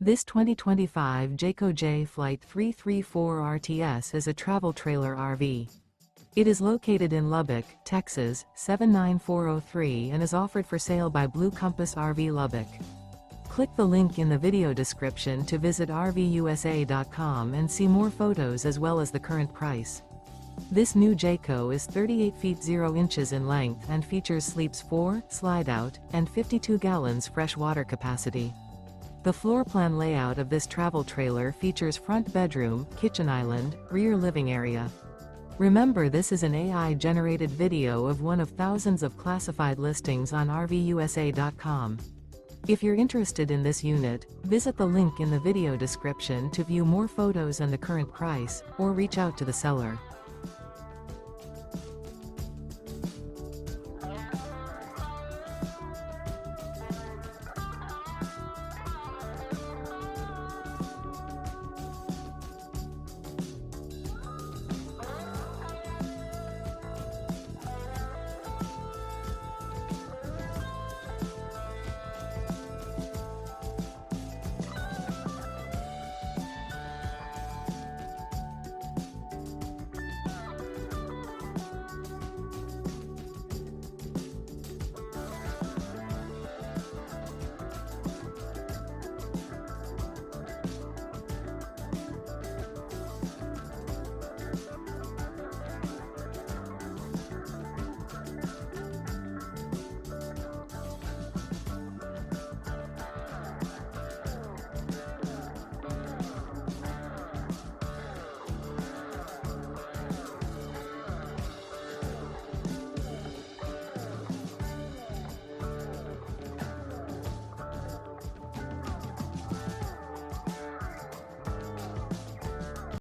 This 2025 Jayco Jay Flight 334 RTS is a travel trailer RV. It is located in Lubbock, Texas, 79403 and is offered for sale by Blue Compass RV Lubbock. Click the link in the video description to visit RVUSA.com and see more photos as well as the current price. This new Jayco is 38 feet 0 inches in length and features sleeps 4, slide-out, and 52 gallons fresh water capacity. The floor plan layout of this travel trailer features front bedroom, kitchen island, rear living area. Remember, this is an AI-generated video of one of thousands of classified listings on RVUSA.com. If you're interested in this unit, visit the link in the video description to view more photos and the current price, or reach out to the seller.